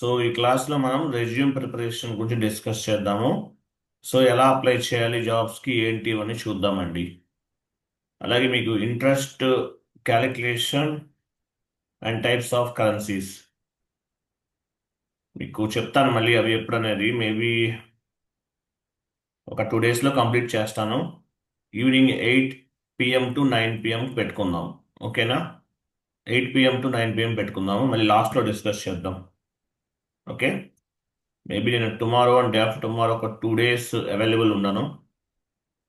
So ఈ క్లాస్లో మనం రెజ్యూమ్ ప్రిపరేషన్ గురించి డిస్కస్ చేద్దాము. సో ఎలా అప్లై చేయాలి జాబ్స్కి ఏంటి అని చూద్దామండి. అలాగే మీకు interest calculation and types of currencies మీకు చెప్తాను మళ్ళీ అవి ఎప్పుడనేది మేబీ ఒక 2 డేస్లో కంప్లీట్ చేస్తాను. ఈవినింగ్ 8 PM టు 9 PM పెట్టుకుందాం. ఓకేనా? 8 PM టు 9 PM పెట్టుకుందాము, మళ్ళీ లాస్ట్లో డిస్కస్ చేద్దాం. ఓకే, మేబీ నేను tomorrow and day after tomorrow ఒక 2 days అవైలబుల్ ఉన్నాను,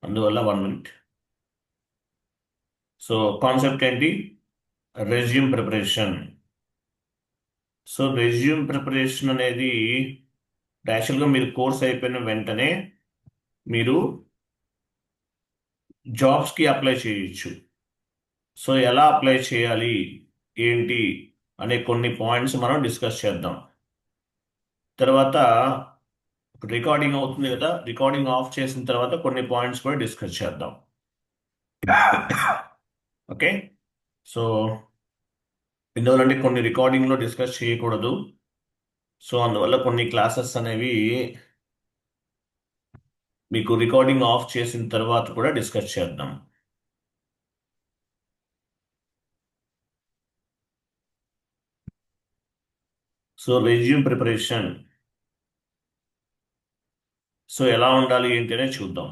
అందువల్ల 1 minute. సో కాన్సెప్ట్ ఏంటి? Resume preparation. So resume preparation అనేది యాక్చువల్గా మీరు కోర్స్ అయిపోయిన వెంటనే మీరు జాబ్స్కి అప్లై చేయొచ్చు. సో ఎలా అప్లై చేయాలి ఏంటి అనే కొన్ని పాయింట్స్ మనం డిస్కస్ చేద్దాం. తర్వాత రికార్డింగ్ అవుతుంది కదా, రికార్డింగ్ ఆఫ్ చేసిన తర్వాత కొన్ని పాయింట్స్ కూడా డిస్కస్ చేద్దాం. ఓకే, సో ఎందువల్లంటే కొన్ని రికార్డింగ్లో డిస్కస్ చేయకూడదు. సో అందువల్ల కొన్ని క్లాసెస్ అనేవి మీకు రికార్డింగ్ ఆఫ్ చేసిన తర్వాత కూడా డిస్కస్ చేద్దాం. సో రెజ్యూమ్ ప్రిపరేషన్ సో ఎలా ఉండాలి ఏంటి అనేది చూద్దాం.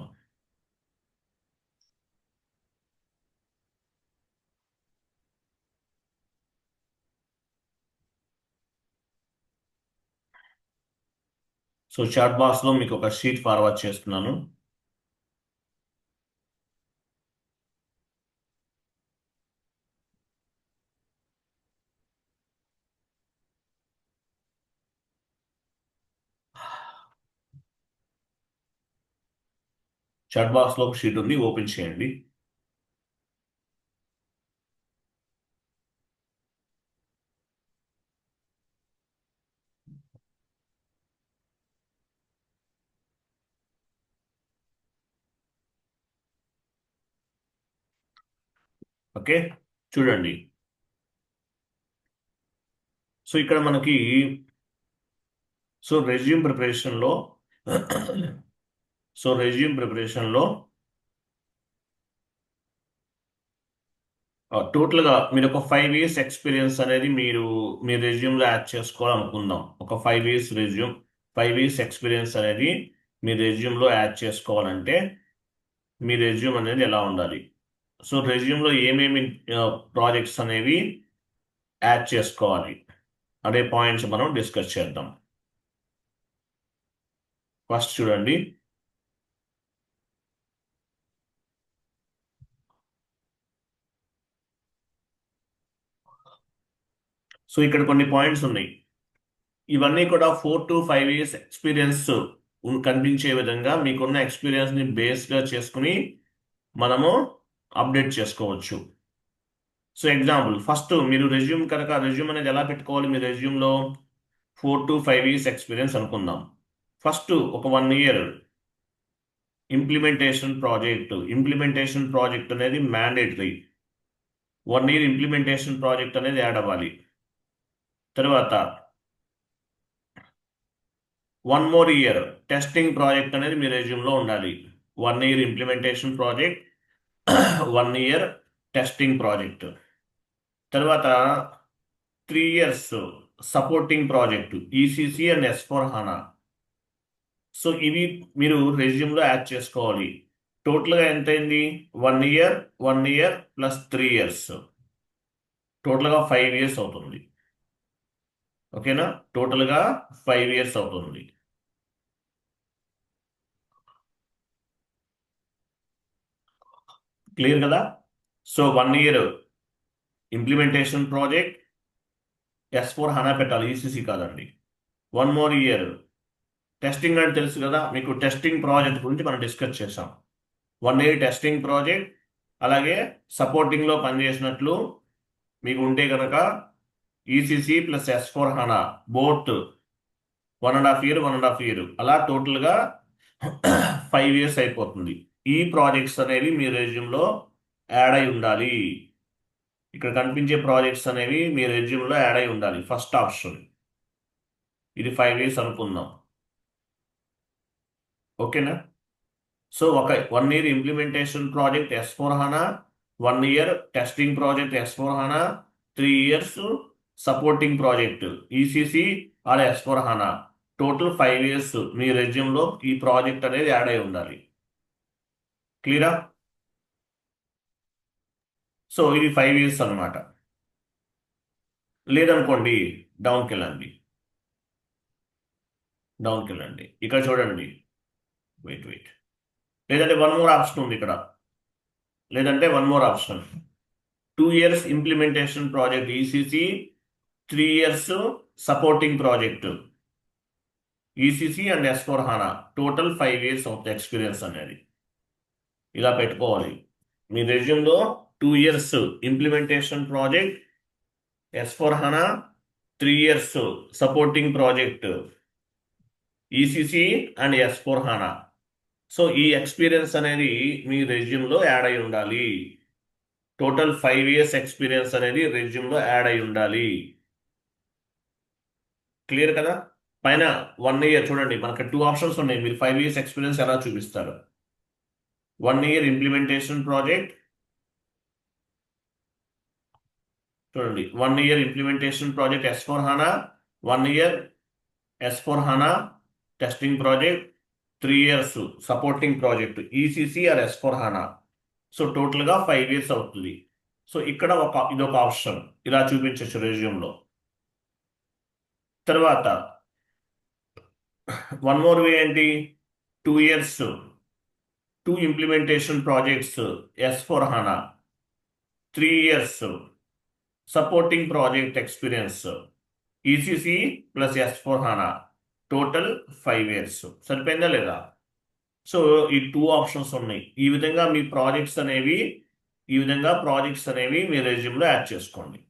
సో చాట్ బాక్స్లో మీకు ఒక షీట్ ఫార్వర్డ్ చేస్తున్నాను. చాట్ బాక్స్లో ఒక షీట్ ఉంది, ఓపెన్ చేయండి. ఓకే, చూడండి. సో ఇక్కడ మనకి సో రెజ్యూమ్ ప్రిపరేషన్లో సో రెజ్యూమ్ ప్రిపరేషన్లో టోటల్గా మీరు ఒక 5 years ఎక్స్పీరియన్స్ అనేది మీ రెజ్యూమ్లో యాడ్ చేసుకోవాలనుకుందాం. ఒక 5 years రెజ్యూమ్, 5 years ఎక్స్పీరియన్స్ అనేది మీ రెజ్యూమ్లో యాడ్ చేసుకోవాలంటే మీ రెజ్యూమ్ అనేది ఎలా ఉండాలి? సో రెజ్యూమ్లో ఏమేమి ప్రాజెక్ట్స్ అనేవి యాడ్ చేసుకోవాలి అనే పాయింట్స్ మనం డిస్కస్ చేద్దాం. ఫస్ట్ చూడండి. సో ఇక్కడ కొన్ని పాయింట్స్ ఉన్నాయి. ఇవన్నీ కూడా 4 to 5 years ఎక్స్పీరియన్స్ కనిపించే విధంగా మీకున్న ఎక్స్పీరియన్స్ని బేస్గా చేసుకుని మనము అప్డేట్ చేసుకోవచ్చు. సో ఎగ్జాంపుల్, ఫస్ట్ మీరు రెజ్యూమ్ అనేది ఎలా పెట్టుకోవాలి? మీ రెజ్యూమ్లో 4 to 5 years ఎక్స్పీరియన్స్ అనుకుందాం. ఫస్ట్ ఒక 1 year ఇంప్లిమెంటేషన్ ప్రాజెక్ట్ అనేది మ్యాండేటరీ. 1 year ఇంప్లిమెంటేషన్ ప్రాజెక్ట్ అనేది యాడ్ అవ్వాలి. తర్వాత 1 more year టెస్టింగ్ ప్రాజెక్ట్ అనేది మీ రెజ్యూమ్లో ఉండాలి. 1 year implementation project, 1 year testing project. తర్వాత 3 years supporting project, ECC and S/4HANA. So ఇవి మీరు రెజ్యూమ్లో యాడ్ చేసుకోవాలి. టోటల్గా ఎంత అయింది? 1 year ప్లస్ 3 years, టోటల్గా 5 years అవుతుంది. ఓకేనా? టోటల్గా 5 years అవుతుంది. క్లియర్ కదా? So 1 year implementation project, S/4HANA పెట్టాలి, ఈసీసీ కాదండి. 1 more year టెస్టింగ్ అని తెలుసు కదా మీకు, టెస్టింగ్ ప్రాజెక్ట్ గురించి మనం డిస్కస్ చేసాం. 1 year టెస్టింగ్ ప్రాజెక్ట్, అలాగే సపోర్టింగ్లో పనిచేసినట్లు మీకు ఉంటే కనుక ECC plus S/4HANA both 1.5 year అలా టోటల్గా 5 years అయిపోతుంది. ఈ ప్రాజెక్ట్స్ అనేవి మీ రెజ్యూమ్లో యాడ్ అయి ఉండాలి. ఇక్కడ కనిపించే ప్రాజెక్ట్స్ అనేవి మీ రెజ్యూమ్లో యాడ్ అయి ఉండాలి, ఫస్ట్ ఆప్షన్. ఇది 5 years అనుకుందాం. ఓకేనా? సో ఒక 1 year implementation project S/4HANA, 1 year testing project S/4HANA, 3 years supporting project ECC or S/4HANA. Total 5 years మీ రెజ్యూమ్లో ఈ ప్రాజెక్ట్ అనేది యాడ్ అయి ఉండాలి. క్లియరా? సో ఇది 5 years అనమాట. లేదనుకోండి డౌన్కి వెళ్ళండి. ఇక్కడ చూడండి. వెయిట్. లేదంటే వన్ మోర్ ఆప్షన్ ఉంది ఇక్కడ. 2 years implementation project ECC, 3 years supporting project ECC and S/4HANA. Total 5 years of experience అనేది ఇలా పెట్టుకోవాలి. మీ రెజ్యూమ్లో 2 years implementation project S/4HANA, 3 years supporting project ECC and S/4HANA. So ఈ ఎక్స్పీరియన్స్ అనేది మీ రెజ్యూమ్లో యాడ్ అయి ఉండాలి. టోటల్ 5 years ఎక్స్పీరియన్స్ అనేది రెజ్యూమ్లో యాడ్ అయి ఉండాలి. క్లియర్ కదా? పైన 1 year చూడండి, మనకి 2 ఆప్షన్స్ ఉన్నాయి. మీరు 5 years ఎక్స్పీరియన్స్ ఎలా చూపిస్తారు? 1 year ఇంప్లిమెంటేషన్ ప్రాజెక్ట్ చూడండి, 1 year implementation project S/4HANA, 1 year S/4HANA testing project, 3 years supporting project ECC or S/4HANA. So టోటల్గా 5 years అవుతుంది. సో ఇక్కడ ఇదొక ఆప్షన్ ఇలా చూపించవచ్చు రెజ్యూమ్లో. తర్వాత వన్ మోర్ వే ఏంటి? 2 years 2 implementation projects S/4HANA, 3 years supporting project experience ECC plus S/4HANA. Total 5 years. సరిపోయిందా లేదా? సో ఈ 2 ఆప్షన్స్ ఉన్నాయి. ఈ విధంగా ప్రాజెక్ట్స్ అనేవి మీ రెజ్యూమ్లో యాడ్ చేసుకోండి.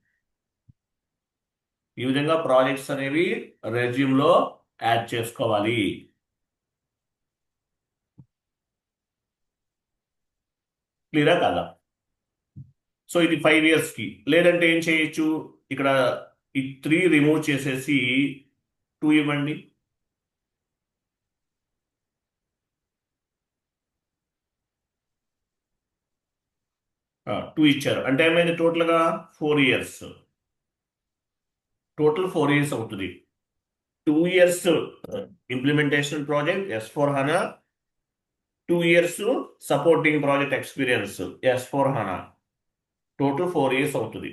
ఈ విధంగా ప్రాజెక్ట్స్ అనేవి రెజ్యూమ్లో యాడ్ చేసుకోవాలి. క్లియరా కాదా? సో ఇది 5 yearsకి. లేదంటే ఏం చేయొచ్చు? ఇక్కడ ఈ 3 రిమూవ్ చేసేసి 2 ఇవ్వండి. 2 ఇచ్చారు అంటే ఏమైంది? టోటల్గా 4 years. టోటల్ 4 years అవుతుంది. 2 years implementation project S/4HANA, 2 years supporting project experience S/4HANA. Total 4 years అవుతుంది.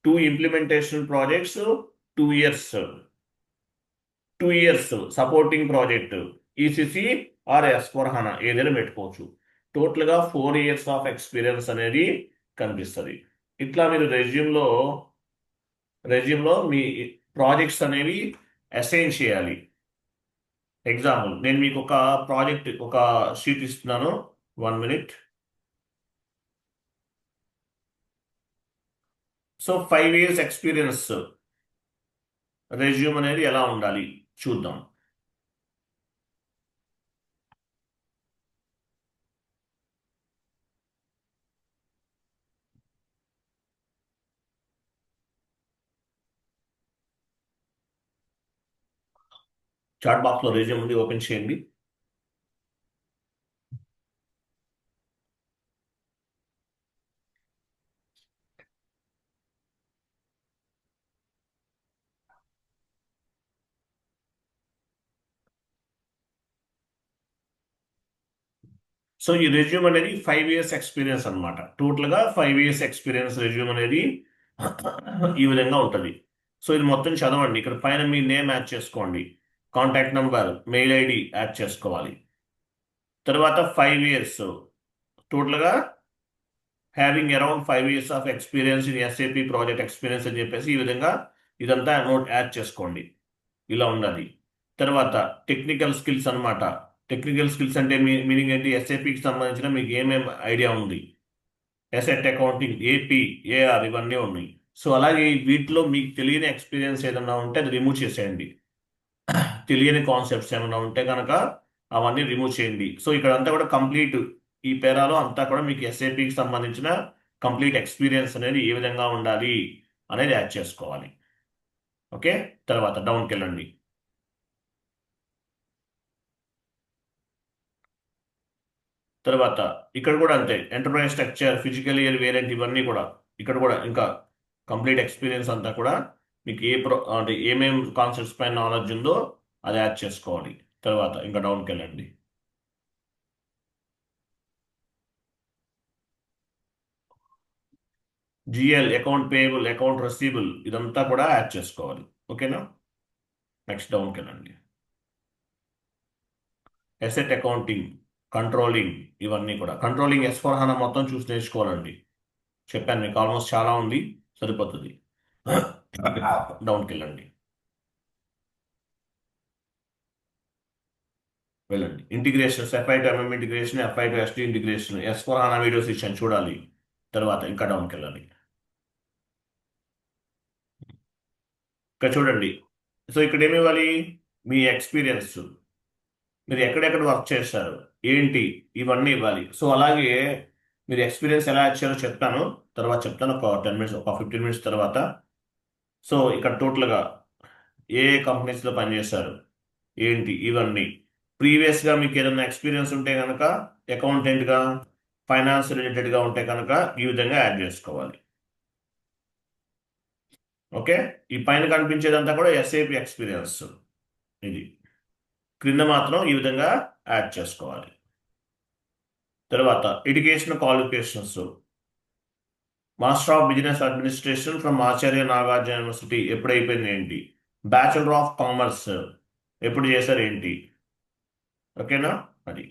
2 implementation projects, 2 years supporting project ECC or S/4HANA ఏదైనా పెట్టుకోవచ్చు. టోటల్గా 4 years ఆఫ్ ఎక్స్పీరియన్స్ అనేది కనిపిస్తుంది. ఇట్లా మీరు రెజ్యూమ్లో మీ ప్రాజెక్ట్స్ అనేవి అసైన్ చేయాలి. ఎగ్జాంపుల్, నేను మీకు ఒక షీట్ ఇస్తున్నాను. 1 minute. So 5 years experience resume అనేది ఎలా ఉండాలి చూద్దాం. చాట్ బాక్స్లో రెజ్యూమ్ ఉంది, ఓపెన్ చేయండి. సో ఈ రెజ్యూమ్ అనేది 5 years ఎక్స్పీరియన్స్ అనమాట. టోటల్గా 5 years ఎక్స్పీరియన్స్ రెజ్యూమ్ అనేది ఈ విధంగా ఉంటుంది. సో ఇది మొత్తం చదవండి. ఇక్కడ పైన మీ నేమ్ యాడ్ చేసుకోండి, contact number, mail ID add చేసుకోవాలి. తర్వాత 5 years టోటల్గా having around 5 years of experience in SAP project experience అని చెప్పేసి ఈ విధంగా ఇదంతా నోట్ యాడ్ చేసుకోండి. ఇలా ఉండాలి. తర్వాత టెక్నికల్ స్కిల్స్ అనమాట. టెక్నికల్ స్కిల్స్ అంటే మీనింగ్ ఏంటి? SAPకి సంబంధించిన మీకు ఏమేమి ఐడియా ఉంది? అసెట్ అకౌంటింగ్, AP, AR ఇవన్నీ ఉన్నాయి. సో అలాగే వీటిలో మీకు తెలియని ఎక్స్పీరియన్స్ ఏదన్నా ఉంటే అది రిమూవ్ చేసేయండి. తెలియని కాన్సెప్ట్స్ ఏమైనా ఉంటే కనుక అవన్నీ రిమూవ్ చేయండి. సో ఇక్కడ అంతా కూడా కంప్లీట్, ఈ పేరాలో అంతా కూడా మీకు SAPకి సంబంధించిన కంప్లీట్ ఎక్స్పీరియన్స్ అనేది ఏ విధంగా ఉండాలి అనేది యాడ్ చేసుకోవాలి. ఓకే, తర్వాత డౌన్కి వెళ్ళండి. తర్వాత ఇక్కడ కూడా అంతే, enterprise structure, physical year variant, ఇవన్నీ కూడా ఇక్కడ కూడా ఇంకా కంప్లీట్ ఎక్స్పీరియన్స్ అంతా కూడా మీకు అంటే ఏమేం కాన్సెప్ట్స్ పైన నాలెడ్జ్ ఉందో అది యాడ్ చేసుకోవాలి. తర్వాత ఇంకా డౌన్కి వెళ్ళండి. GL, account payable, account receivable, ఇదంతా కూడా యాడ్ చేసుకోవాలి. ఓకేనా, నెక్స్ట్ డౌన్కి వెళ్ళండి. అసెట్ అకౌంటింగ్, కంట్రోలింగ్, ఇవన్నీ కూడా కంట్రోలింగ్ S/4HANA మొత్తం చూసి నేర్చుకోవాలండి. చెప్పాను మీకు ఆల్మోస్ట్ చాలా ఉంది, సరిపోతుంది. డౌన్కి వెళ్ళండి. వెళ్ళండి, integrations, FI to MM integration, FI to SD integration, S/4HANA videos ఇచ్చాను చూడాలి. తర్వాత ఇంకా డౌన్కి వెళ్ళాలి. ఇక్కడ చూడండి. సో ఇక్కడ ఏమి ఇవ్వాలి? మీ ఎక్స్పీరియన్స్, మీరు ఎక్కడెక్కడ వర్క్ చేశారు ఏంటి, ఇవన్నీ ఇవ్వాలి. సో అలాగే మీరు ఎక్స్పీరియన్స్ ఎలా ఇచ్చారో చెప్తాను, తర్వాత చెప్తాను ఒక 10 మినిట్స్, ఒక 15 మినిట్స్ తర్వాత. సో ఇక్కడ టోటల్గా ఏ కంపెనీస్లో పనిచేశారు ఏంటి, ఇవన్నీ ప్రీవియస్గా మీకు ఏదైనా ఎక్స్పీరియన్స్ ఉంటే కనుక అకౌంటెంట్గా, ఫైనాన్స్ రిలేటెడ్గా ఉంటే కనుక ఈ విధంగా యాడ్ చేసుకోవాలి. ఓకే, ఈ పైన కనిపించేదంతా కూడా SAP ఎక్స్పీరియన్స్, ఇది క్రింద మాత్రం ఈ విధంగా యాడ్ చేసుకోవాలి. తర్వాత education qualifications, master of business administration from Acharya Nagarjuna university ఎప్పుడు అయిపోయింది ఏంటి, బ్యాచులర్ ఆఫ్ కామర్స్ ఎప్పుడు చేశారు ఏంటి. ఓకేనా, అది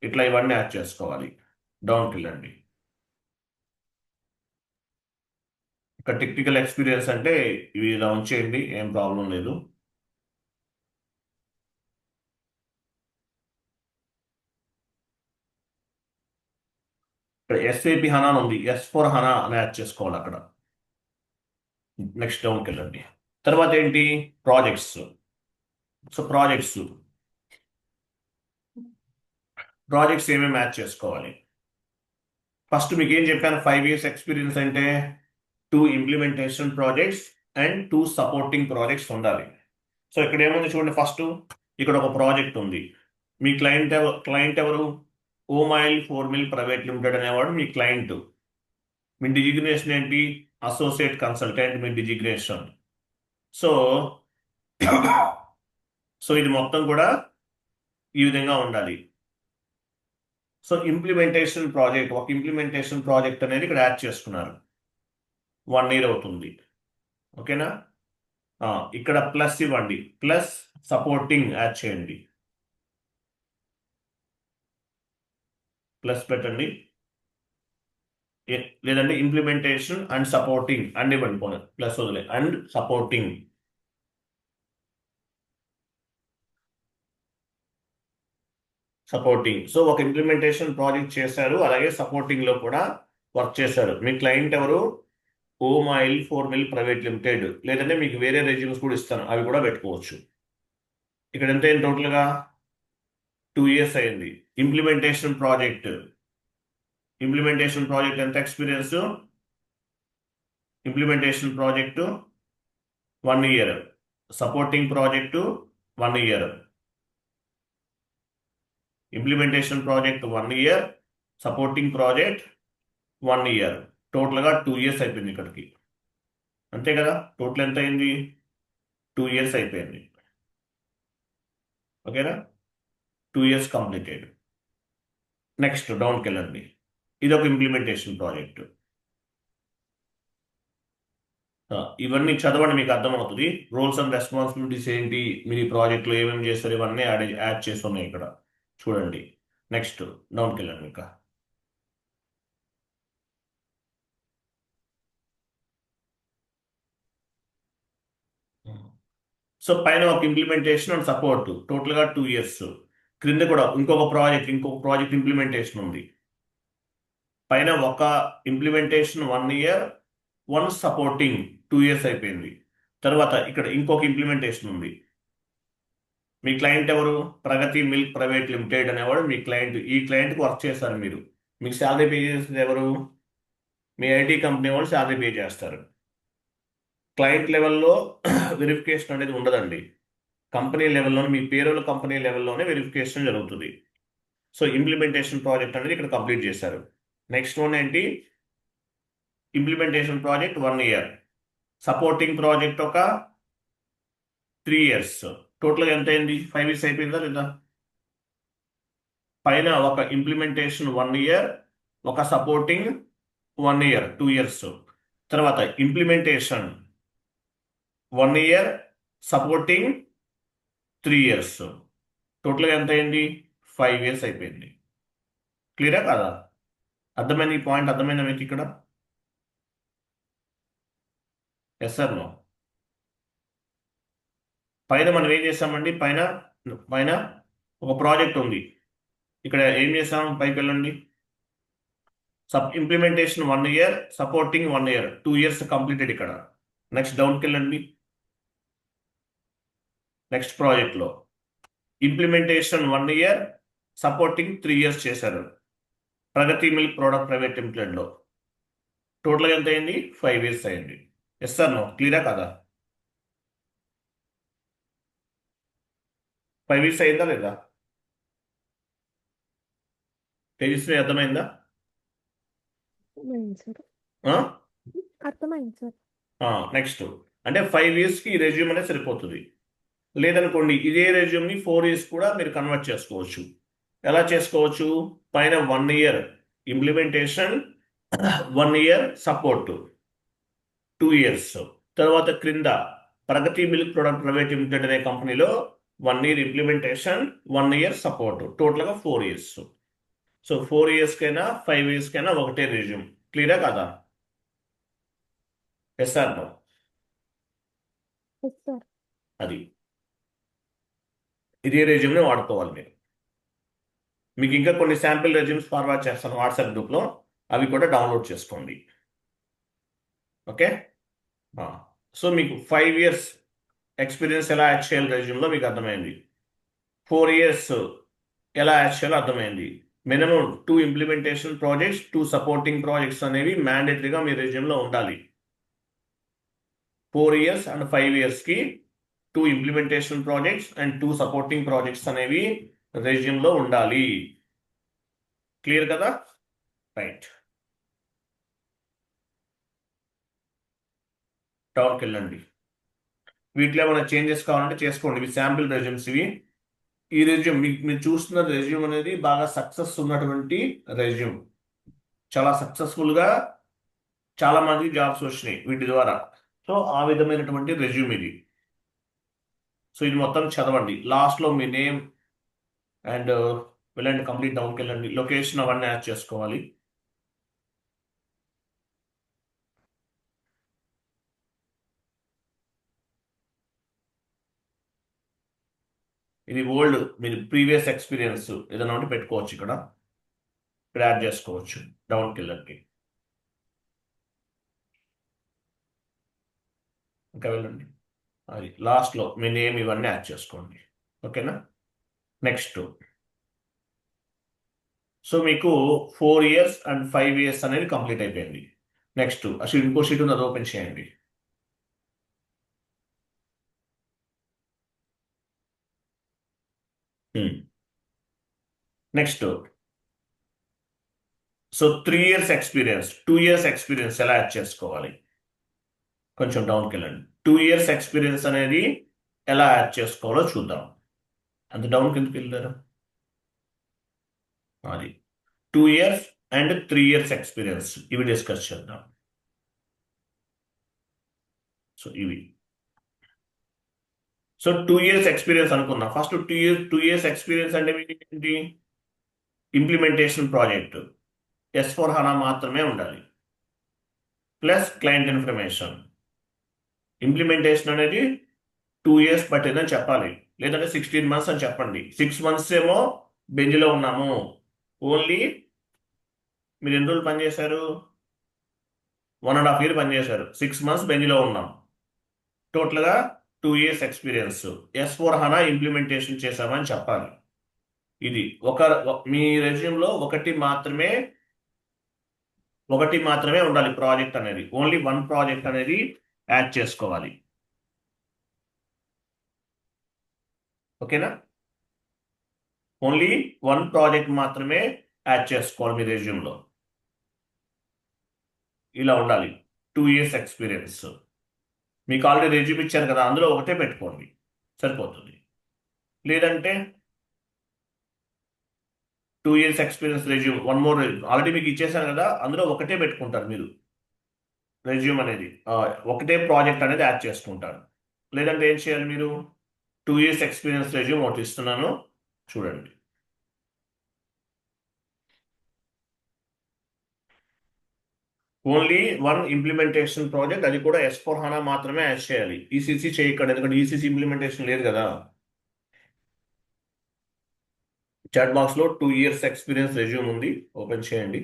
ఇట్లా ఇవన్నీ యాడ్ చేసుకోవాలి. డౌన్కి వెళ్ళండి. ఇక టెక్నికల్ ఎక్స్పీరియన్స్ అంటే ఇవి ఇలా ఉంచేయండి, ఏం ప్రాబ్లం లేదు. ఇక్కడ SAP హనా ఉంది, S/4HANA అని యాడ్ చేసుకోవాలి అక్కడ. నెక్స్ట్ డౌన్కి వెళ్ళండి. తర్వాత ఏంటి, ప్రాజెక్ట్స్. సో ప్రాజెక్ట్స్ ఏమేమి యాడ్ చేసుకోవాలి. ఫస్ట్ మీకు ఏం చెప్పాను, 5 ఇయర్స్ ఎక్స్పీరియన్స్ అంటే 2 implementation projects and 2 supporting projects ఉండాలి. సో ఇక్కడ ఏముంది చూడండి, ఫస్ట్ ఇక్కడ ఒక ప్రాజెక్ట్ ఉంది. మీ క్లయింట్ ఎవరు? ఓమైల్ 4 మిల్ ప్రైవేట్ లిమిటెడ్ అనేవాడు మీ క్లయింట్. మీ డిజిగ్నేషన్ ఏంటి? అసోసియేట్ కన్సల్టెంట్ మీ డిజిగ్నేషన్. సో సో ఇది మొత్తం కూడా ఈ విధంగా ఉండాలి. సో ఇంప్లిమెంటేషన్ ప్రాజెక్ట్, ఒక ఇంప్లిమెంటేషన్ ప్రాజెక్ట్ అనేది ఇక్కడ యాడ్ చేసుకున్నారు, 1 ఇయర్ అవుతుంది. ఓకేనా, ఇక్కడ ప్లస్ ఇవ్వండి, ప్లస్ సపోర్టింగ్ యాడ్ చేయండి, ప్లస్ పెట్టండి. లేదంటే ఇంప్లిమెంటేషన్ అండ్ సపోర్టింగ్ అండ్ ఇవ్వండి, పోనీ ప్లస్ వదిలే, అండ్ సపోర్టింగ్. సో ఒక ఇంప్లిమెంటేషన్ ప్రాజెక్ట్ చేశారు, అలాగే సపోర్టింగ్ లో కూడా వర్క్ చేశారు. మీ క్లయింట్ ఎవరు? ఓమైల్ 4 మిల్ ప్రైవేట్ లిమిటెడ్. లేదంటే మీకు వేరే రెజ్యూమ్స్ కూడా ఇస్తాను, అవి కూడా పెట్టుకోవచ్చు. ఇక్కడ ఎంత అయింది టోటల్గా? 2 ఇయర్స్ అయింది. ఇంప్లిమెంటేషన్ ప్రాజెక్ట్ ఎంత experience? Implementation project 1 year, supporting project 1 year. Implementation project 1 year, supporting project 1 year, టోటల్గా 2 ఇయర్స్ అయిపోయింది ఇక్కడికి. అంతే కదా, టోటల్ ఎంత అయింది? 2 ఇయర్స్ అయిపోయింది. ఓకేనా, 2 ఇయర్స్ కంప్లీటెడ్. నెక్స్ట్ డౌన్కి వెళ్ళండి. ఇది ఒక ఇంప్లిమెంటేషన్ ప్రాజెక్ట్. ఇవన్నీ చదవండి, మీకు అర్థమవుతుంది. రోల్స్ అండ్ రెస్పాన్సిబిలిటీస్ ఏంటి, మీరు ఈ ప్రాజెక్ట్లో ఏమేమి చేస్తారు, ఇవన్నీ యాడ్ చేసి ఉన్నాయి ఇక్కడ చూడండి. నెక్స్ట్ డౌన్కి వెళ్ళండి. ఇంకా సో పైన ఒక ఇంప్లిమెంటేషన్ అండ్ సపోర్ట్, టోటల్గా 2 ఇయర్స్. క్రింద కూడా ఇంకొక ప్రాజెక్ట్ ఇంప్లిమెంటేషన్ ఉంది. పైన ఒక ఇంప్లిమెంటేషన్ 1 ఇయర్, 1 సపోర్టింగ్ 2 ఇయర్స్ అయిపోయింది. తర్వాత ఇక్కడ ఇంకొక ఇంప్లిమెంటేషన్ ఉంది. మీ క్లయింట్ ఎవరు? ప్రగతి మిల్క్ ప్రైవేట్ లిమిటెడ్ అనేవాడు మీ క్లయింట్. ఈ క్లయింట్కి వర్క్ చేస్తారు మీరు. మీకు శాలరీ పే చేసేది ఎవరు? మీ IT కంపెనీ వాళ్ళు శాలరీ పే చేస్తారు. క్లయింట్ లెవెల్లో వెరిఫికేషన్ అనేది ఉండదండి. కంపెనీ లెవెల్లోనే, మీ పేరోల్ కంపెనీ లెవెల్లోనే వెరిఫికేషన్ జరుగుతుంది. సో ఇంప్లిమెంటేషన్ ప్రాజెక్ట్ అనేది ఇక్కడ కంప్లీట్ చేశారు. నెక్స్ట్ వన్ ఏంటి? Implementation project 1 year, supporting project ఒక 3 years. టోటల్గా ఎంత అయింది? 5 years అయిపోయిందా లేదా? పైన ఒక ఇంప్లిమెంటేషన్ 1 year, ఒక సపోర్టింగ్ 1 year, 2 years. తర్వాత ఇంప్లిమెంటేషన్ 1 year, సపోర్టింగ్ 3 years. టోటల్గా ఎంత అయింది? 5 years అయిపోయింది. క్లియరా కాదా? అర్థమైంది? ఈ పాయింట్ అర్థమైందా మీకు ఇక్కడ? Yes sir no? పైన మనం ఏం చేస్తామండి? పైన పైన ఒక ప్రాజెక్ట్ ఉంది. ఇక్కడ ఏం చేస్తాం? పైకి వెళ్ళండి. Implementation 1 year, supporting 1 year, 2 years completed ఇక్కడ. నెక్స్ట్ డౌన్కి వెళ్ళండి. నెక్స్ట్ ప్రాజెక్ట్లో ఇంప్లిమెంటేషన్ 1 year, సపోర్టింగ్ 3 years చేశారు. ప్రగతి మిల్క్ ప్రోడక్ట్ ప్రైవేట్ లిమిటెడ్లో. టోటల్గా ఎంత అయింది? 5 years అయింది. Yes sir no? క్లియరా కదా? 5 years అయిందా లేదా? తేజస్వి అర్థమైందా? అర్థమైంది సార్. ఆ? అర్థమైంది సార్. నెక్స్ట్ అంటే 5 yearsకి ఈ రెజ్యూమ్ అనేది సరిపోతుంది. లేదనుకోండి ఇదే రెజ్యూమ్ని 4 years కూడా మీరు కన్వర్ట్ చేసుకోవచ్చు. ఎలా చేసుకోవచ్చు? పైన 1 year implementation, 1 year support, 2 years. తర్వాత క్రింద ప్రగతి మిల్క్ ప్రొడక్ట్ ప్రైవేట్ లిమిటెడ్ అనే కంపెనీలో 1 year ఇంప్లిమెంటేషన్, 1 year సపోర్ట్, టోటల్గా 4 years. సో 4 yearsకైనా 5 yearsకైనా ఒకటే రెజ్యూమ్. క్లియరా కదా? Yes sir no? Yes sir. అది ఇదే రెజ్యూమ్ని వాడుకోవాలి మీరు. మీకు ఇంకా కొన్ని శాంపిల్ రెజ్యూమ్స్ ఫార్వర్డ్ చేస్తాను వాట్సాప్ గ్రూప్లో, అవి కూడా డౌన్లోడ్ చేసుకోండి. ఓకే. సో మీకు 5 years ఎక్స్పీరియన్స్ ఎలా యాడ్ చేయాలి రెజ్యూమ్లో మీకు అర్థమైంది. 4 years ఎలా యాడ్ చేయాలో అర్థమైంది. Minimum 2 implementation projects, 2 supporting projects అనేవి మ్యాండేటరీగా మీ రెజ్యూమ్లో ఉండాలి. 4 years and 5 yearsకి 2 implementation projects and 2 supporting projects అనేవి రెజ్యూమ్లో ఉండాలి. క్లియర్ కదా? రైట్. డౌన్కి వెళ్ళండి. వీటిలో ఏమైనా చేంజెస్ కావాలంటే చేసుకోండి. ఇవి శాంపిల్ రెజ్యూమ్స్. ఇవి ఈ రెజ్యూమ్ మీరు చూస్తున్న రెజ్యూమ్ అనేది బాగా సక్సెస్ ఉన్నటువంటి రెజ్యూమ్. చాలా సక్సెస్ఫుల్గా చాలా మంది జాబ్స్ వచ్చినాయి వీటి ద్వారా. సో ఆ విధమైనటువంటి రెజ్యూమ్ ఇది. సో ఇది మొత్తం చదవండి. లాస్ట్లో మీ నేమ్ అండ్ వెళ్ళండి, కంప్లీట్ డౌన్కి వెళ్ళండి. లొకేషన్ అవన్నీ యాడ్ చేసుకోవాలి. ఇది ఓల్డ్, మీరు ప్రీవియస్ ఎక్స్పీరియన్స్ ఏదైనా ఉంటే పెట్టుకోవచ్చు. ఇక్కడ యాడ్ చేసుకోవచ్చు. డౌన్కి వెళ్ళండి, ఇంకా వెళ్ళండి. అది లాస్ట్లో మీ నేమ్ ఇవన్నీ యాడ్ చేసుకోండి. ఓకేనా? నెక్స్ట్ సో మీకు 4 years అండ్ 5 years అనేది కంప్లీట్ అయిపోయింది. నెక్స్ట్ అసలు ఇంకో షీట్ ఉంది, అది ఓపెన్ చేయండి. Next so 3 years experience, 2 years experience ఎలా యాడ్ చేసుకోవాలి? కొంచెం డౌన్కి వెళ్ళండి. 2 years ఎక్స్పీరియన్స్ అనేది ఎలా యాడ్ చేసుకోవాలో చూద్దాం. అంత డౌన్కి ఎందుకు వెళ్ళారు? అది 2 years అండ్ 3 years ఎక్స్పీరియన్స్, ఇవి డిస్కస్ చేద్దాం. సో ఇవి సో 2 years ఎక్స్పీరియన్స్ అనుకున్నాం. ఫస్ట్ 2 years ఎక్స్పీరియన్స్ అంటే ఏంటి? ఇంప్లిమెంటేషన్ ప్రాజెక్ట్ S/4HANA మాత్రమే ఉండాలి, ప్లస్ క్లయింట్ ఇన్ఫర్మేషన్. ఇంప్లిమెంటేషన్ అనేది 2 years పట్టిందని చెప్పాలి, లేదంటే 16 months అని చెప్పండి. 6 months ఏమో బెంజ్లో ఉన్నాము. ఓన్లీ మీరు ఎన్ని రోజులు పనిచేశారు? 1.5 year పనిచేశారు. 6 months బెంజ్లో ఉన్నాం. టోటల్గా 2 years ఎక్స్పీరియన్స్. S/4HANA ఇంప్లిమెంటేషన్ చేశామని చెప్పాలి. ఇది మీ రెజ్యూమ్లో ఒకటి మాత్రమే ఉండాలి ప్రాజెక్ట్ అనేది. ఓన్లీ 1 ప్రాజెక్ట్ అనేది యాడ్ చేసుకోవాలి. ఓకేనా? ఓన్లీ వన్ ప్రాజెక్ట్ మాత్రమే యాడ్ చేసుకోవాలి మీ రెజ్యూమ్లో. ఇలా ఉండాలి. 2 years ఎక్స్పీరియన్స్. మీకు ఆల్రెడీ రెజ్యూమ్ ఇచ్చారు కదా, అందులో ఒకటే పెట్టుకోండి, సరిపోతుంది. లేదంటే 2 years experience resume, one more already మీకు ఇచ్చేసాను కదా, అందులో ఒకటే పెట్టుకుంటారు మీరు రెజ్యూమ్ అనేది. ఒకటే ప్రాజెక్ట్ అనేది యాడ్ చేసుకుంటారు. లేదంటే ఏం చేయాలి మీరు? 2 years ఎక్స్పీరియన్స్ రెజ్యూమ్ ఒకటి ఇస్తున్నాను, చూడండి. ఓన్లీ వన్ ఇంప్లిమెంటేషన్ ప్రాజెక్ట్, అది కూడా S/4HANA మాత్రమే యాడ్ చేయాలి. ఈసీసీ చేయకండి, ఎందుకంటే ఈసీసీ ఇంప్లిమెంటేషన్ లేదు కదా. చాట్ బాక్స్ లో 2 years ఎక్స్పీరియన్స్ రెజ్యూమ్ ఉంది, ఓపెన్ చేయండి.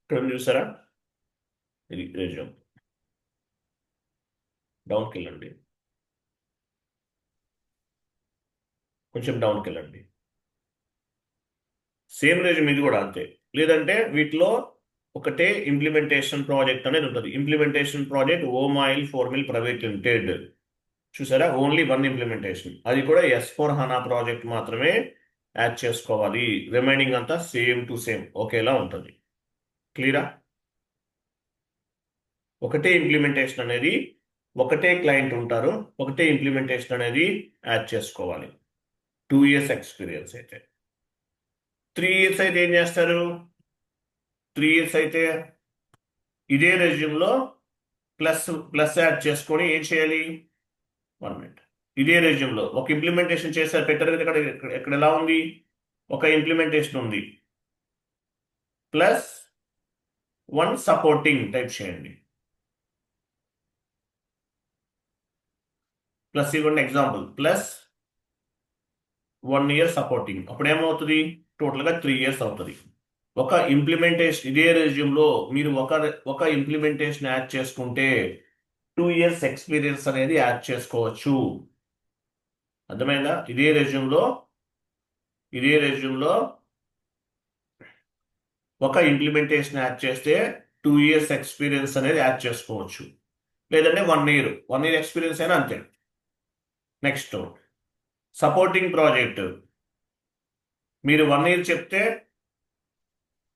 ఇక్కడ చూసారా, ఇది రెజ్యూమ్. డౌన్కి వెళ్ళండి, కొంచెం డౌన్కి వెళ్ళండి. సేమ్ రెజ్యూమ్ ఇది కూడా అంతే. లేదంటే వీటిలో ఒకటే ఇంప్లిమెంటేషన్ ప్రాజెక్ట్ అనేది ఉంటుంది. ఇంప్లిమెంటేషన్ ప్రాజెక్ట్ ఓమాయిల్ 4 మిల్ ప్రైవేట్ లిమిటెడ్, చూసారా, ఓన్లీ వన్ ఇంప్లిమెంటేషన్, అది కూడా S/4HANA ప్రాజెక్ట్ మాత్రమే యాడ్ చేసుకోవాలి. రిమైనింగ్ అంతా సేమ్ టు సేమ్ ఒకేలా ఉంటుంది. క్లియరా? ఒకటే ఇంప్లిమెంటేషన్ అనేది, ఒకటే క్లయింట్ ఉంటారు, ఒకటే ఇంప్లిమెంటేషన్ అనేది యాడ్ చేసుకోవాలి. 2 years ఎక్స్పీరియన్స్ అయితే. 3 years అయితే ఏం చేస్తారు? 3 years అయితే ఇదే రెజ్యూమ్లో ప్లస్ ప్లస్ యాడ్ చేసుకొని ఏం చేయాలి? 1 minute. ఇదే రెజ్యూమ్లో ఒక ఇంప్లిమెంటేషన్ చేశారు, పెట్టారు కదా, ఇక్కడ ఇక్కడ ఎలా ఉంది? ఒక ఇంప్లిమెంటేషన్ ఉంది, ప్లస్ 1 సపోర్టింగ్ టైప్ చేయండి. ప్లస్ ఇవ్వండి, ఎగ్జాంపుల్ ప్లస్ 1 year సపోర్టింగ్. అప్పుడు ఏమవుతుంది? టోటల్గా 3 years అవుతుంది. ఒక ఇంప్లిమెంటేషన్ ఇదే రెజ్యూమ్లో మీరు ఒక ఇంప్లిమెంటేషన్ యాడ్ చేసుకుంటే 2 years ఎక్స్పీరియన్స్ అనేది యాడ్ చేసుకోవచ్చు. అర్థమైందా? ఇదే రెజ్యూమ్లో ఒక ఇంప్లిమెంటేషన్ యాడ్ చేస్తే 2 years ఎక్స్పీరియన్స్ అనేది యాడ్ చేసుకోవచ్చు. లేదంటే 1 year ఎక్స్పీరియన్స్ అయినా అంతే. నెక్స్ట్ సపోర్టింగ్ ప్రాజెక్ట్, మీరు 1 year చెప్తే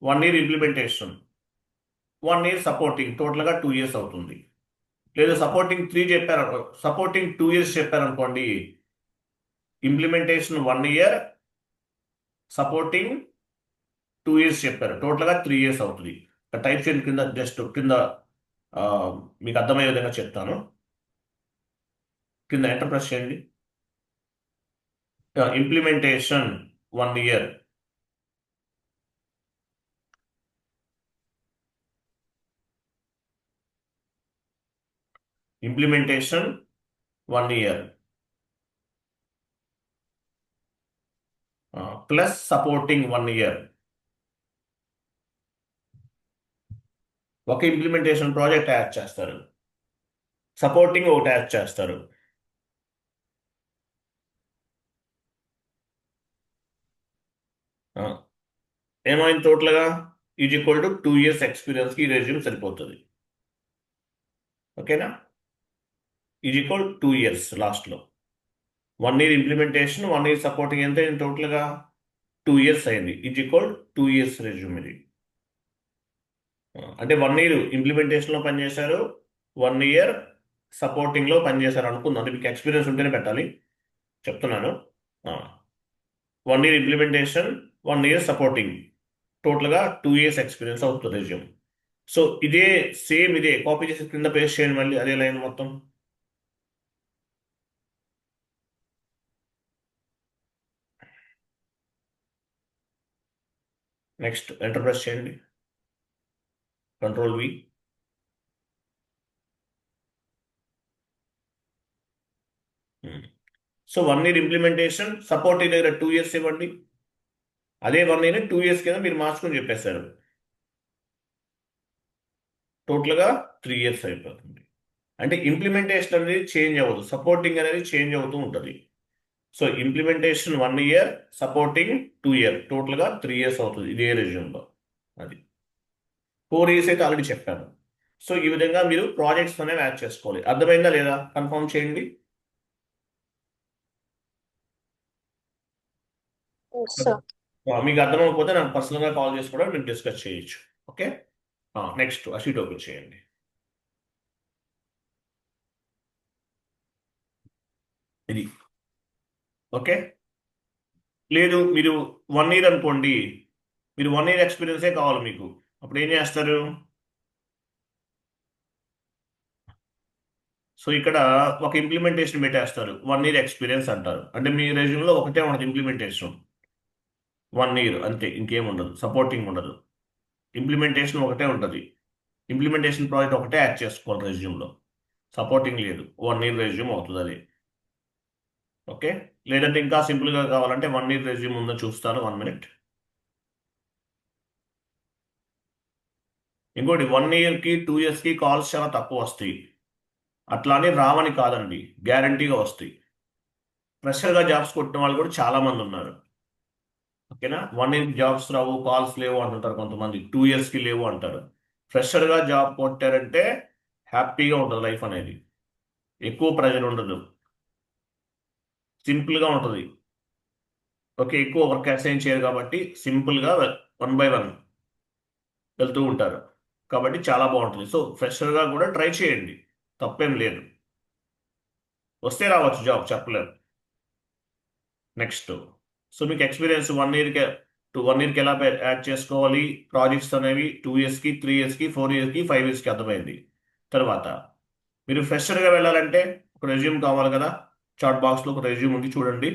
1 year ఇంప్లిమెంటేషన్, 1 year సపోర్టింగ్, టోటల్గా 2 years అవుతుంది. లేదా సపోర్టింగ్ 3 చెప్పారు, సపోర్టింగ్ 2 years చెప్పారనుకోండి, ఇంప్లిమెంటేషన్ 1 year, సపోర్టింగ్ 2 years చెప్పారు, టోటల్గా 3 years అవుతుంది. టైప్ చేయండి కింద, జస్ట్ కింద మీకు అర్థమయ్యే విధంగా చెప్తాను. కింద ఎంటర్ ప్రెస్ చేయండి. Implementation 1 year, implementation 1 year plus supporting 1 year. ఒక ఇంప్లిమెంటేషన్ ప్రాజెక్ట్ యాడ్ చేస్తారు, సపోర్టింగ్ ఒకటి యాడ్ చేస్తారు. ఏమైంది? టోటల్గా ఈజ్ ఈక్వల్ టు 2 years ఎక్స్పీరియన్స్కి ఈ రెజ్యూమ్ సరిపోతుంది. ఓకేనా? ఈజ్ ఈక్వల్ 2 years లాస్ట్లో. 1 year ఇంప్లిమెంటేషన్, 1 year సపోర్టింగ్, ఎంత అయింది టోటల్గా? 2 years అయింది. ఈజ్ ఈక్వల్ 2 years రెజ్యూమ్ ఇది. అంటే 1 year ఇంప్లిమెంటేషన్లో పనిచేశారు, 1 year సపోర్టింగ్లో పనిచేశారు అనుకుందాం. అంటే మీకు ఎక్స్పీరియన్స్ ఉంటేనే పెట్టాలి, చెప్తున్నాను. 1 year ఇంప్లిమెంటేషన్, 1 year సపోర్టింగ్, టోటల్గా 2 years ఎక్స్పీరియన్స్ అవుతుంది రెజ్యూమ్. సో ఇదే సేమ్, ఇదే కాపీ చేసి కింద పేస్ట్ చేయండి, మళ్ళీ అదే లైన్ మొత్తం. నెక్స్ట్ ఎంటర్ ప్రెస్ చేయండి, Ctrl+V. So 1 year implementation, supporting దగ్గర 2 years ఇవ్వండి. అదే 1 year 2 years కింద మీరు మార్చుకొని చెప్పేశారు, టోటల్గా 3 years అయిపోతుంది. అంటే ఇంప్లిమెంటేషన్ అనేది చేంజ్ అవ్వదు, సపోర్టింగ్ అనేది చేంజ్ అవుతూ ఉంటుంది. So implementation 1 year, supporting 2 year, టోటల్గా 3 ఇయర్స్ అవుతుంది ఇదే రెజ్యూమ్లో. అది 4 ఇయర్స్ అయితే ఆల్రెడీ చెప్పాను. సో ఈ విధంగా మీరు ప్రాజెక్ట్స్ అనేవి యాడ్ చేసుకోవాలి. అర్థమైందా లేదా? కన్ఫర్మ్ చేయండి. సార్ మీకు అర్థమైపోతే నాకు పర్సనల్గా కాల్ చేసి కూడా మీరు డిస్కస్ చేయొచ్చు. ఓకే, నెక్స్ట్ ఆ షీట్ ఓపెన్ చేయండి. ఇది ఓకే. లేదు మీరు 1 ఇయర్ అనుకోండి, మీరు 1 ఇయర్ ఎక్స్పీరియన్సే కావాలి మీకు. అప్పుడు ఏం చేస్తారు? సో ఇక్కడ ఒక ఇంప్లిమెంటేషన్ పెట్టేస్తారు, 1 ఇయర్ ఎక్స్పీరియన్స్ అంటారు. అంటే మీ రెజ్యూమ్లో ఒకటే ఉండదు ఇంప్లిమెంటేషన్, 1 ఇయర్ అంతే, ఇంకేం ఉండదు, సపోర్టింగ్ ఉండదు. ఇంప్లిమెంటేషన్ ఒకటే ఉంటుంది. ఇంప్లిమెంటేషన్ ప్రాజెక్ట్ ఒకటే యాడ్ చేసుకోవాలి రెజ్యూమ్లో, సపోర్టింగ్ లేదు. 1 ఇయర్ రెజ్యూమ్ అవుతుంది అది. ఓకే, లేదంటే ఇంకా సింపుల్గా కావాలంటే 1 ఇయర్ రెజ్యూమ్ ఉందో చూస్తాను, 1 మినిట్. ఇంకోటి 1 ఇయర్కి 2 ఇయర్స్కి కాల్స్ చాలా తక్కువ వస్తాయి. అట్లానే రావని కాదండి, గ్యారంటీగా వస్తాయి. ఫ్రెషర్గా జాబ్స్ కొట్టిన వాళ్ళు కూడా చాలా మంది ఉన్నారు. ఓకేనా, 1 ఇయర్ జాబ్స్ రావు, కాల్స్ లేవు అంటుంటారు కొంతమంది, 2 ఇయర్స్కి లేవు అంటారు. ఫ్రెషర్గా జాబ్ కొట్టారంటే హ్యాపీగా ఉంటుంది లైఫ్ అనేది, ఎక్కువ ప్రెజర్ ఉండదు, సింపుల్గా ఉంటుంది. ఓకే, ఎక్కువ వర్క్ అసైన్ చేయరు కాబట్టి సింపుల్గా 1 బై 1 వెళ్తూ ఉంటారు. కాబట్టి చాలా బాగుంటుంది. సో ఫ్రెషర్గా కూడా ట్రై చేయండి, తప్పేం లేదు. వస్తే రావచ్చు జాబ్, చెప్పలేము. నెక్స్ట్, సో మీకు ఎక్స్పీరియన్స్ 1 ఇయర్కి 1 ఇయర్కి ఎలా యాడ్ చేసుకోవాలి, ప్రాజెక్ట్స్ అనేవి 2 ఇయర్స్కి, 3 ఇయర్స్కి, 4 ఇయర్స్కి, 5 ఇయర్స్కి అర్థమైంది. తర్వాత మీరు ఫ్రెషర్గా వెళ్ళాలంటే ఒక రెజ్యూమ్ కావాలి కదా, చాట్ బాక్స్లో ఒక రెజ్యూమ్ ఉంది చూడండి.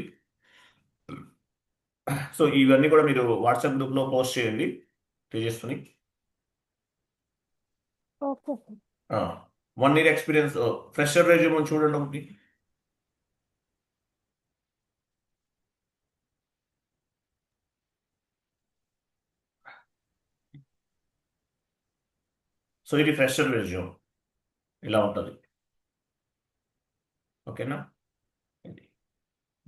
సో ఇవన్నీ కూడా మీరు వాట్సాప్ గ్రూప్లో పోస్ట్ చేయండి Tejaswini. Okay sir. 1 year experience fresher resume ఉంది చూడండి ఒకటి. సో ఇది ఫ్రెషర్ రెజ్యూమ్, ఇలా ఉంటుంది. ఓకేనా,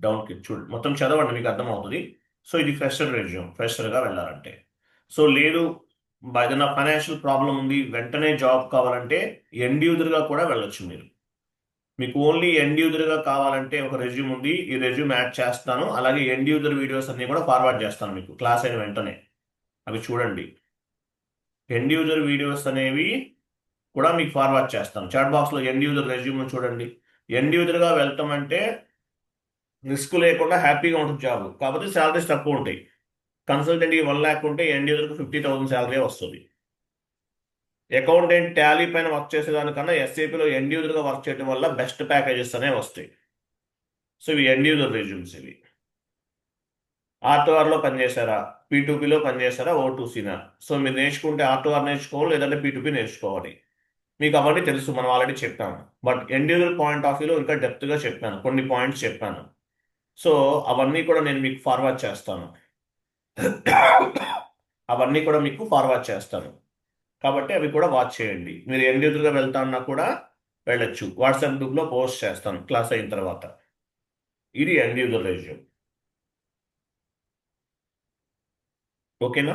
డౌన్కి చూడండి, మొత్తం చదవండి, మీకు అర్థమవుతుంది. సో ఇది ఫ్రెషర్ రెజ్యూమ్, ఫ్రెషర్గా వెళ్ళాలంటే. సో లేదు ఏదైనా ఫైనాన్షియల్ ప్రాబ్లం ఉంది, వెంటనే జాబ్ కావాలంటే ఎండ్ యూజర్గా కూడా వెళ్ళొచ్చు మీరు. మీకు ఓన్లీ ఎండ్ యూజర్గా కావాలంటే ఒక రెజ్యూమ్ ఉంది, ఈ రెజ్యూమ్ యాడ్ చేస్తాను, అలాగే ఎండ్ యూజర్ వీడియోస్ అన్ని కూడా ఫార్వర్డ్ చేస్తాను మీకు క్లాస్ అయిన వెంటనే, అవి చూడండి. ఎండ్ యూజర్ వీడియోస్ అనేవి కూడా మీకు ఫార్వర్డ్ చేస్తాను. చాట్ బాక్స్లో ఎండ్ యూజర్ రెజ్యూమ్ చూడండి. ఎండ్ యూజర్గా వెళ్తాం అంటే రిస్క్ లేకుండా హ్యాపీగా ఉంటుంది జాబ్, కాకపోతే శాలరీస్ తక్కువ ఉంటాయి. కన్సల్టెంట్కి 1 lakh ఉంటే ఎండ్ యూజర్కి 50,000 శాలరీ వస్తుంది. అకౌంటెంట్ టాలీ పైన వర్క్ చేసేదానికన్నా ఎస్ఏపీలో ఎండ్ యూజర్గా వర్క్ చేయడం వల్ల బెస్ట్ ప్యాకేజెస్ అనేవి వస్తాయి. సో ఇవి ఎండ్ యూజర్ రెజ్యూమ్స్. ఇవి R2Rలో పనిచేశారా, P2Pలో పనిచేశారా, O2Cనా? సో మీరు నేర్చుకుంటే R2R నేర్చుకోవాలి, లేదంటే P2P నేర్చుకోవాలి. మీకు అవన్నీ తెలుసు, మనం ఆల్రెడీ చెప్పాము. But end user point of వ్యూలో ఇంకా డెప్త్గా చెప్పాను, కొన్ని పాయింట్స్ చెప్పాను. సో అవన్నీ కూడా నేను మీకు ఫార్వర్డ్ చేస్తాను. అవన్నీ కూడా మీకు ఫార్వర్డ్ చేస్తాను, కాబట్టి అవి కూడా వాచ్ చేయండి. మీరు ఎండ్ యూజర్గా వెళ్తా అన్నా కూడా వెళ్ళొచ్చు, వాట్సాప్ గ్రూప్లో పోస్ట్ చేస్తాను క్లాస్ అయిన తర్వాత. ఇది ఎండ్ యూజర్ రెజ్యూమ్. ఓకేనా,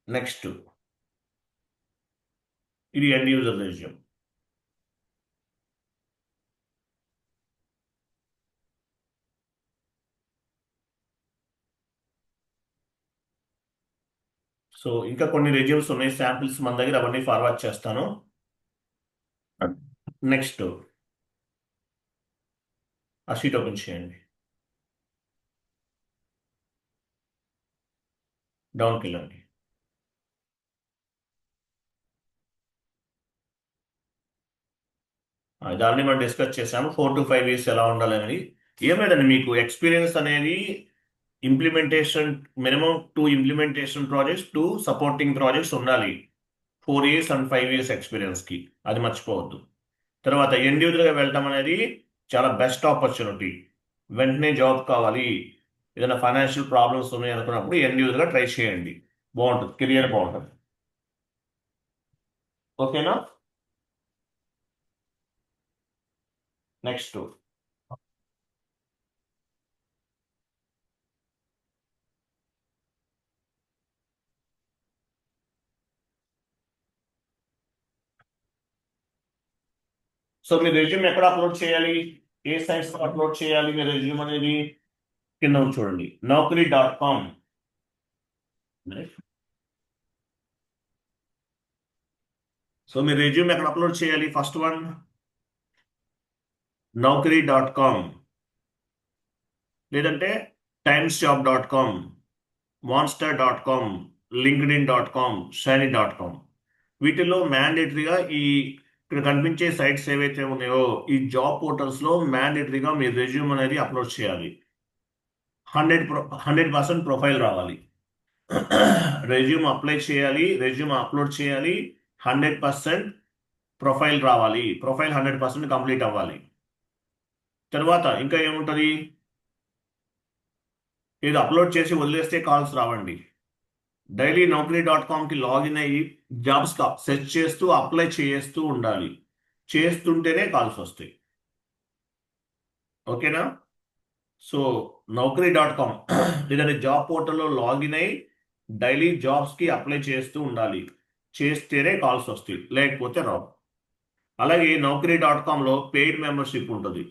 నెక్స్ట్ ఇది ఎండ్ యూజర్ రెజ్యూమ్. సో ఇంకా కొన్ని రెజ్యూమ్స్ ఉన్నాయి, శాంపిల్స్ మన దగ్గర, అవన్నీ ఫార్వర్డ్ చేస్తాను. నెక్స్ట్ ఆ షీట్ ఓపెన్ చేయండి, డౌన్కి వెళ్ళండి. దాన్ని మనం డిస్కస్ చేసాము, 4 to 5 years ఎలా ఉండాలి అనేది. ఏం లేదండి, మీకు ఎక్స్పీరియన్స్ అనేది implementation minimum 2 implementation projects, 2 supporting projects ఉండాలి. 4 years and 5 years ఎక్స్పీరియన్స్కి, అది మర్చిపోవద్దు. తర్వాత ఎండ్ యూజర్గా వెళ్ళటం అనేది చాలా బెస్ట్ ఆపర్చునిటీ. వెంటనే జాబ్ కావాలి, ఏదైనా ఫైనాన్షియల్ ప్రాబ్లమ్స్ ఉన్నాయి అనుకున్నప్పుడు ఎండ్ యూజర్గా ట్రై చేయండి, బాగుంటుంది, కెరియర్ బాగుంటుంది. ఓకేనా, నెక్స్ట్ సో మీ రెజ్యూమ్ ఎక్కడ అప్లోడ్ చేయాలి, ఏ సైట్స్ అప్లోడ్ చేయాలి మీ రెజ్యూమ్ అనేది? కింద ఉంది చూడండి, naukri.com. సో మీ రెజ్యూమ్ ఎక్కడ అప్లోడ్ చేయాలి? ఫస్ట్ వన్ naukri.com, లేదంటే timesjob.com, monster.com, linkedin.com, shiny.com. వీటిల్లో మ్యాండేటరీగా ఇక్కడ కనిపించే సైట్స్ ఏవైతే ఉన్నాయో ఈ జాబ్ పోర్టల్స్లో మ్యాండేటరీగా మీ రెజ్యూమ్ అనేది అప్లోడ్ చేయాలి. 100% ప్రొఫైల్ రావాలి. రెజ్యూమ్ అప్లై చేయాలి, రెజ్యూమ్ అప్లోడ్ చేయాలి, 100% ప్రొఫైల్ రావాలి, ప్రొఫైల్ 100% కంప్లీట్ అవ్వాలి. తర్వాత ఇంకా ఏముంటుంది, ఇది అప్లోడ్ చేసి వదిలేస్తే కాల్స్ రావండి. డైలీ naukri.comకి లాగిన్ అయ్యి జాబ్స్ సెర్చ్ చేస్తూ అప్లై చేస్తూ ఉండాలి. చేస్తుంటేనే కాల్స్ వస్తాయి. ఓకేనా? సో naukri.com లేదంటే జాబ్ పోర్టల్లో లాగిన్ అయ్యి డైలీ జాబ్స్కి అప్లై చేస్తూ ఉండాలి. చేస్తేనే కాల్స్ వస్తాయి, లేకపోతే రావు. అలాగే naukri.comలో పెయిడ్ మెంబర్షిప్ ఉంటుంది.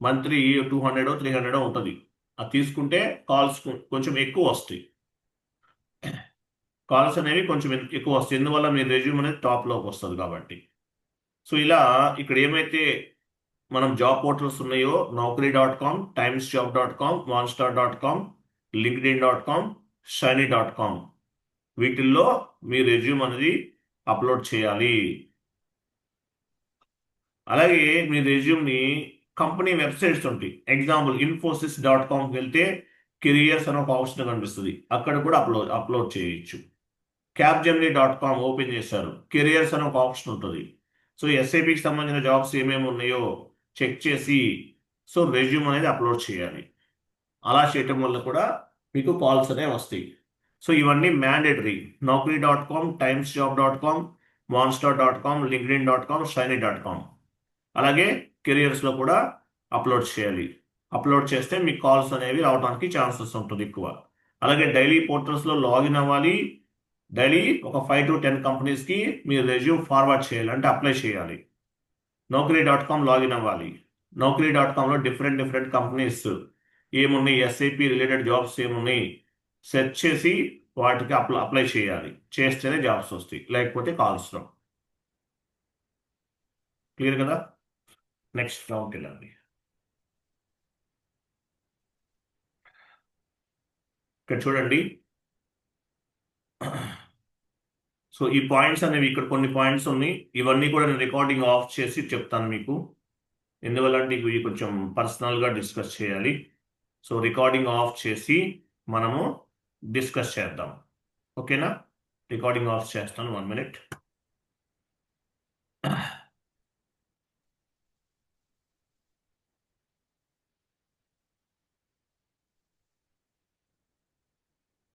మంత్లీ 200 300 ఉంటుంది. అది తీసుకుంటే కాల్స్ కొంచెం ఎక్కువ వస్తాయి. కాల్స్ అనేవి కొంచెం ఎక్కువ వస్తాయి, ఎందువల్ల మీ రెజ్యూమ్ అనేది టాప్లోకి వస్తుంది కాబట్టి. సో ఇలా ఇక్కడ ఏమైతే మనం జాబ్ పోర్టల్స్ ఉన్నాయో naukri.com, timesjob.com, monster.com, linkedin.com, shiny.com, వీటిల్లో మీ రెజ్యూమ్ అనేది అప్లోడ్ చేయాలి. అలాగే మీ రెజ్యూమ్ని కంపెనీ వెబ్సైట్స్ ఉంటాయి. ఎగ్జాంపుల్ infosys.comకి వెళ్తే కెరియర్స్ అని ఒక ఆప్షన్ కనిపిస్తుంది, అక్కడ కూడా అప్లోడ్ చేయొచ్చు. capgemini.com ఓపెన్ చేశారు, కెరియర్స్ అని ఒక ఆప్షన్ ఉంటుంది. సో ఎస్ఐపికి సంబంధించిన జాబ్స్ ఏమేమి ఉన్నాయో చెక్ చేసి సో రెజ్యూమ్ అనేది అప్లోడ్ చేయాలి. అలా చేయటం వల్ల కూడా మీకు కాల్స్ అనేవి వస్తాయి. సో ఇవన్నీ mandatory. naukri.com, timesjob.com, monster.com, linkedin.com, shiny.com. అలాగే కెరియర్స్లో కూడా అప్లోడ్ చేయాలి. అప్లోడ్ చేస్తే మీకు కాల్స్ అనేవి రావడానికి ఛాన్సెస్ ఉంటుంది ఎక్కువ. అలాగే డైలీ పోర్టల్స్లో లాగిన్ అవ్వాలి. డైలీ ఒక 5 to 10 కంపెనీస్కి మీరు రెజ్యూమ్ ఫార్వర్డ్ చేయాలి, అంటే అప్లై చేయాలి. naukri.com లాగిన్ అవ్వాలి. naukri.comలో డిఫరెంట్ కంపెనీస్ ఏమున్నాయి, ఎస్ఐపి రిలేటెడ్ జాబ్స్ ఏమున్నాయి సెర్చ్ చేసి వాటికి అప్లై చేయాలి. చేస్తేనే జాబ్స్ వస్తాయి, లేకపోతే కాల్స్ రావు. క్లియర్ కదా? నెక్స్ట్ రౌండ్కి వెళ్ళండి. ఇక్కడ చూడండి, సో ఈ పాయింట్స్ అనేవి ఇక్కడ కొన్ని పాయింట్స్ ఉన్నాయి. ఇవన్నీ కూడా నేను రికార్డింగ్ ఆఫ్ చేసి చెప్తాను మీకు, ఎందువల్ల అంటే ఇవి కొంచెం పర్సనల్గా డిస్కస్ చేయాలి. సో రికార్డింగ్ ఆఫ్ చేసి మనము డిస్కస్ చేద్దాం. ఓకేనా? రికార్డింగ్ ఆఫ్ చేస్తాను, 1 minute.